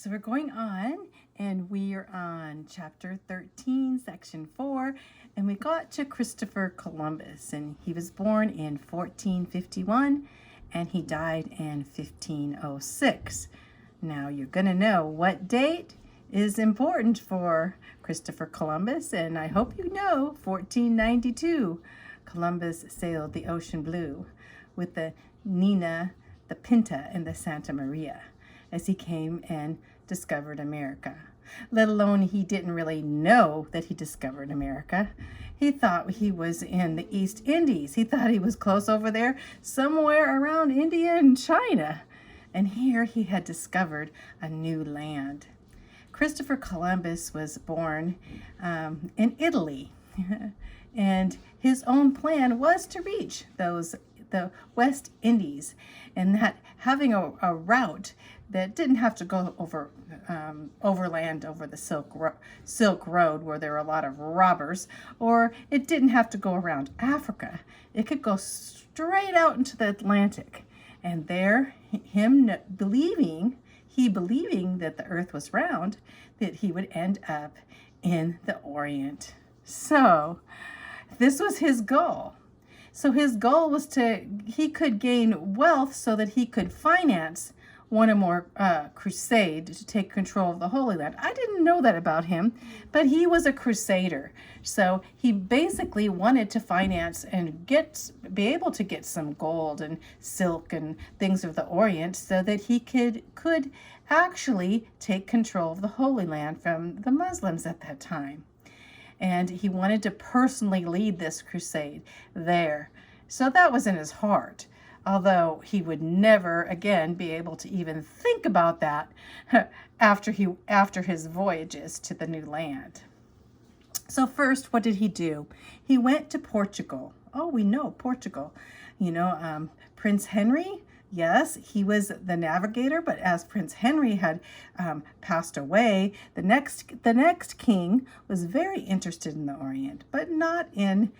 So we're going on, and we are on chapter 13, section 4, and we got to Christopher Columbus, and he was born in 1451, and he died in 1506. Now you're going to know what date is important for Christopher Columbus, and I hope you know 1492. Columbus sailed the ocean blue with the Nina, the Pinta, and the Santa Maria as he came and discovered America. Let alone he didn't really know that he discovered America. He thought he was in the East Indies. He thought he was close over there, somewhere around India and China. And here he had discovered a new land. Christopher Columbus was born in Italy, and his own plan was to reach the West Indies, and that having a route that didn't have to go over overland over the Silk Road where there were a lot of robbers, or it didn't have to go around Africa. It could go straight out into the Atlantic, and there believing that the earth was round, that he would end up in the Orient. So this was his goal. So his goal was he could gain wealth so that he could finance one or more crusade to take control of the Holy Land. I didn't know that about him, but he was a crusader. So he basically wanted to finance and be able to get some gold and silk and things of the Orient so that he could actually take control of the Holy Land from the Muslims at that time. And he wanted to personally lead this crusade there. So that was in his heart, although he would never again be able to even think about that after his voyages to the new land. So first, what did he do? He went to Portugal. Oh, we know Portugal. Prince Henry. Yes, he was the navigator, but as Prince Henry had passed away, the next king was very interested in the Orient, but not in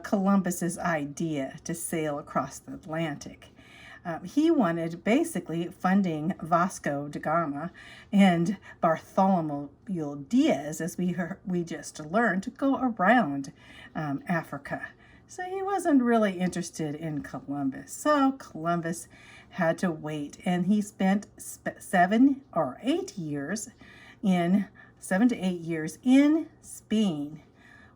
Columbus's idea to sail across the Atlantic. He wanted basically funding Vasco da Gama and Bartholomew Diaz, as we just learned, to go around Africa. So he wasn't really interested in Columbus. So Columbus had to wait, and he spent 7 to 8 years in Spain,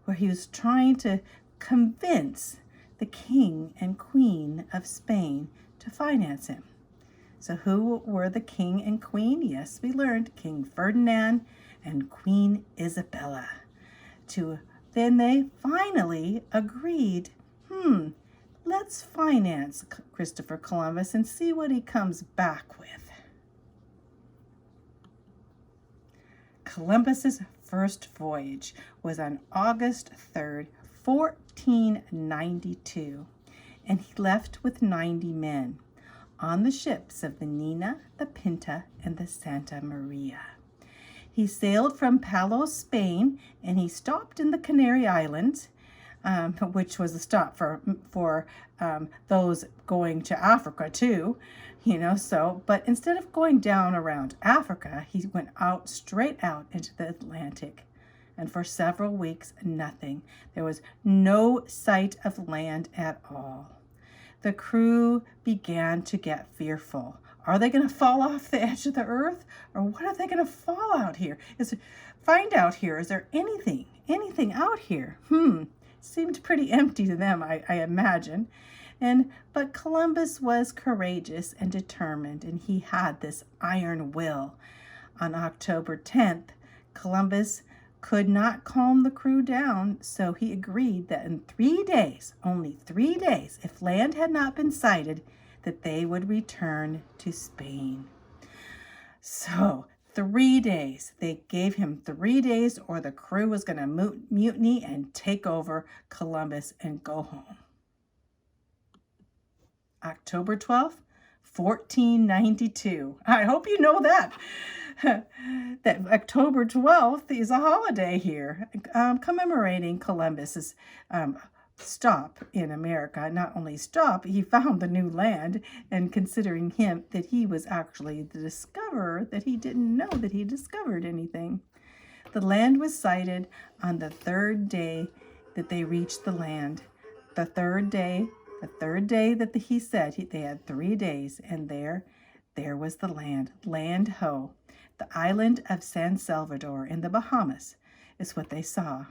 where he was trying to convince the king and queen of Spain to finance him. So who were the king and queen? Yes, we learned King Ferdinand and Queen Isabella. Then they finally agreed, let's finance Christopher Columbus and see what he comes back with. Columbus's first voyage was on August 3rd, 1492, and he left with 90 men on the ships of the Nina, the Pinta, and the Santa Maria. He sailed from Palos, Spain, and he stopped in the Canary Islands, which was a stop for those going to Africa too, but instead of going down around Africa, he went straight out into the Atlantic. And for several weeks, nothing. There was no sight of land at all. The crew began to get fearful. Are they going to fall off the edge of the earth? Or what are they going to fall out here? Find out here. Is there anything out here? Seemed pretty empty to them, I imagine. But Columbus was courageous and determined, and he had this iron will. On October 10th, Columbus could not calm the crew down, so he agreed that in 3 days, only 3 days, if land had not been sighted, that they would return to Spain. So 3 days. They gave him 3 days, or the crew was going to mutiny and take over Columbus and go home. October 12th, 1492. I hope you know that. That October 12th is a holiday here, commemorating Columbus's stop in America. Not only stop, he found the new land, and considering him that he was actually the discoverer, that he didn't know that he discovered anything. The land was sighted on the third day that they reached the land. The third day that he said they had 3 days, and there was the land. Land ho. The island of San Salvador in the Bahamas is what they saw.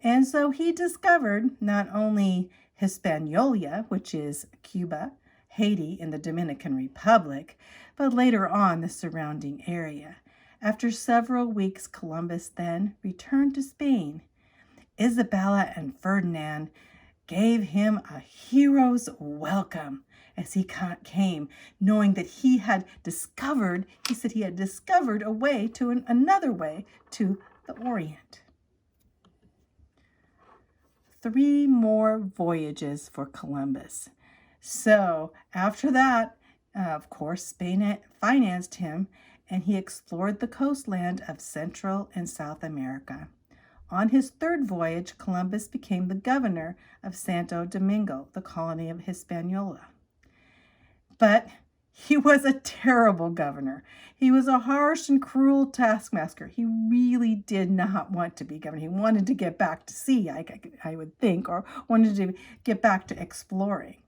And so he discovered not only Hispaniola, which is Cuba, Haiti, and the Dominican Republic, but later on the surrounding area. After several weeks, Columbus then returned to Spain. Isabella and Ferdinand gave him a hero's welcome as he came, knowing that he had discovered a way to another way to the Orient. 3 more voyages for Columbus. So after that, of course, Spain financed him, and he explored the coastland of Central and South America. On his 3rd voyage, Columbus became the governor of Santo Domingo, the colony of Hispaniola. But he was a terrible governor. He was a harsh and cruel taskmaster. He really did not want to be governor. He wanted to get back to sea, I would think, or wanted to get back to exploring.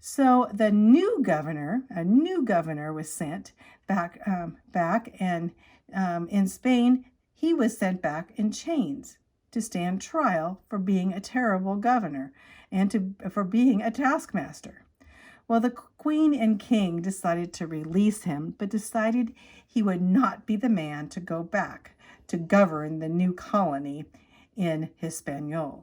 So a new governor was sent back, and in Spain, he was sent back in chains to stand trial for being a terrible governor and for being a taskmaster. Well, the queen and king decided to release him, but decided he would not be the man to go back to govern the new colony in Hispaniola.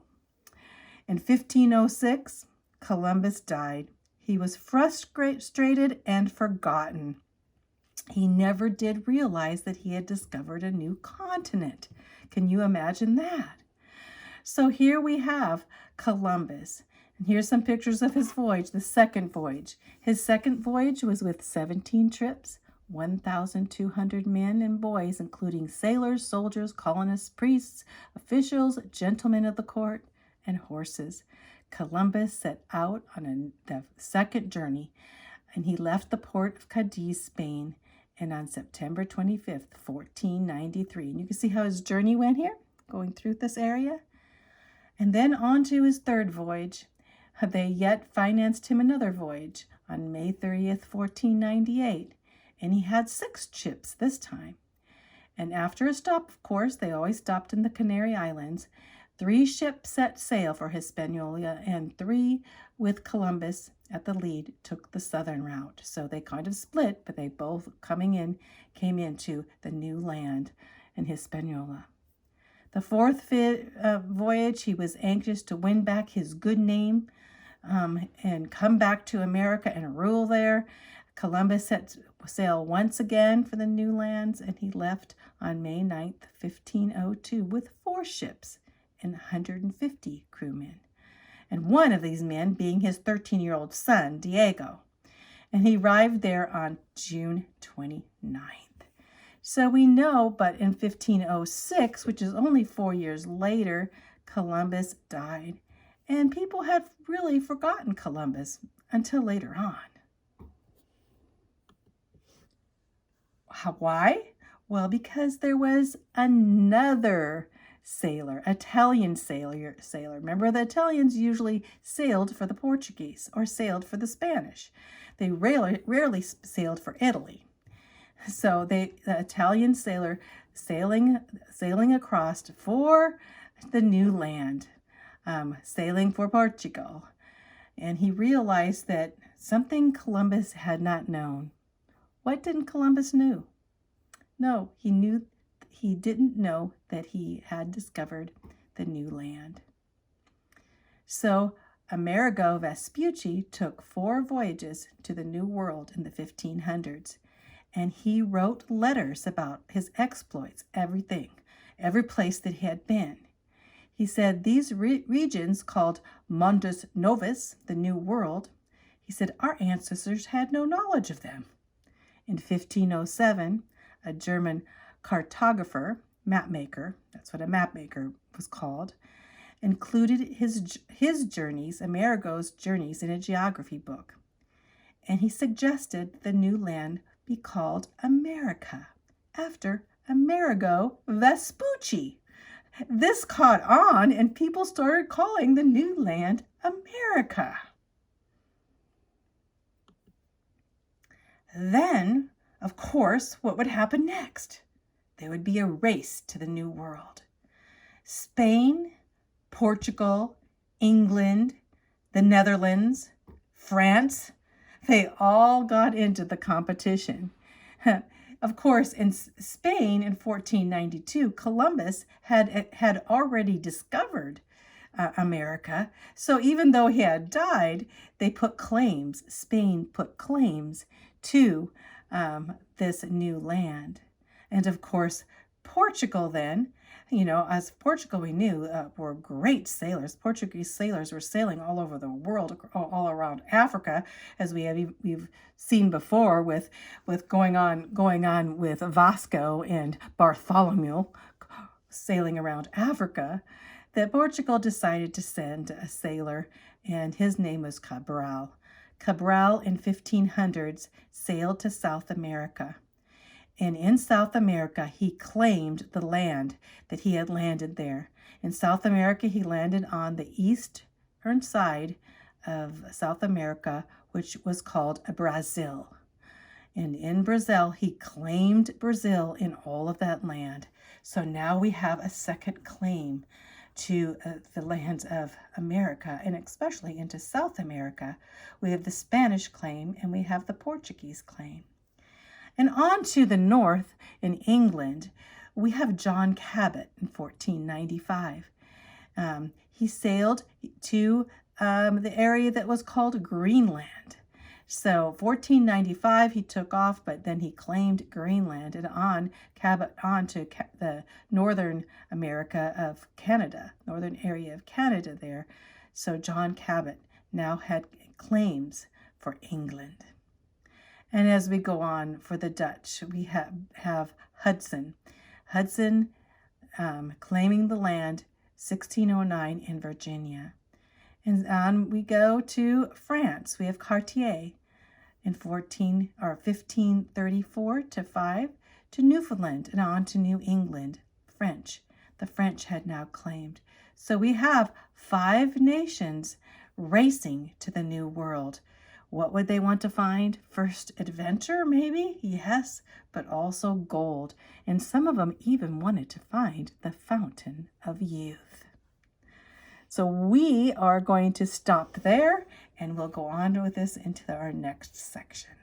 In 1506, Columbus died. He was frustrated and forgotten. He never did realize that he had discovered a new continent. Can you imagine that? So here we have Columbus. And here's some pictures of his voyage, the 2nd voyage. His 2nd voyage was with 17 trips, 1,200 men and boys, including sailors, soldiers, colonists, priests, officials, gentlemen of the court, and horses. Columbus set out on the 2nd journey, and he left the port of Cadiz, Spain, and on September 25th, 1493. And you can see how his journey went here, going through this area. And then on to his 3rd voyage. They yet financed him another voyage on May 30th, 1498, and he had 6 ships this time. And after a stop, of course, they always stopped in the Canary Islands, 3 ships set sail for Hispaniola, and 3 with Columbus at the lead took the southern route. So they kind of split, but they both came into the new land in Hispaniola. The 4th voyage, he was anxious to win back his good name and come back to America and rule there. Columbus set sail once again for the new lands, and he left on May 9th, 1502, with 4 ships and 150 crewmen, and one of these men being his 13-year-old son, Diego. And he arrived there on June 29th. So we know, but in 1506, which is only 4 years later, Columbus died. And people had really forgotten Columbus until later on. Why? Well, because there was another sailor, Italian sailor. Remember, the Italians usually sailed for the Portuguese or sailed for the Spanish. They rarely sailed for Italy. So the Italian sailor sailing across for the new land, sailing for Portugal. And he realized that something Columbus had not known. What didn't Columbus know? No, he didn't know that he had discovered the new land. So Amerigo Vespucci took 4 voyages to the New World in the 1500s, and he wrote letters about his exploits, everything, every place that he had been. He said these regions called Mundus Novus, the New World, he said our ancestors had no knowledge of them. In 1507, a German cartographer, mapmaker, that's what a mapmaker was called, included his journeys, Amerigo's journeys, in a geography book. And he suggested the new land be called America, after Amerigo Vespucci. This caught on, and people started calling the new land America. Then, of course, what would happen next? There would be a race to the New World. Spain, Portugal, England, the Netherlands, France, they all got into the competition. Of course, in Spain in 1492, Columbus had already discovered America. So even though he had died, Spain put claims to this new land. And of course, Portugal then, as Portugal we knew were great sailors. Portuguese sailors were sailing all over the world, all around Africa, as we've seen before with going on with Vasco and Bartholomew sailing around Africa, that Portugal decided to send a sailor, and his name was Cabral. Cabral in 1500s sailed to South America. And in South America, he claimed the land that he had landed there. In South America, he landed on the eastern side of South America, which was called Brazil. And in Brazil, he claimed Brazil in all of that land. So now we have a second claim to the lands of America, and especially into South America. We have the Spanish claim and we have the Portuguese claim. And on to the north in England, we have John Cabot in 1495. He sailed to the area that was called Greenland. So 1495, he took off, but then he claimed Greenland, and Cabot on to the northern America of Canada, northern area of Canada there. So John Cabot now had claims for England. And as we go on for the Dutch, we have Hudson. Hudson claiming the land 1609 in Virginia. And on we go to France. We have Cartier in 1534 to 5 to Newfoundland and on to New England, French. The French had now claimed. So we have 5 nations racing to the New World. What would they want to find? First, adventure, maybe? Yes, but also gold. And some of them even wanted to find the fountain of youth. So we are going to stop there, and we'll go on with this into our next section.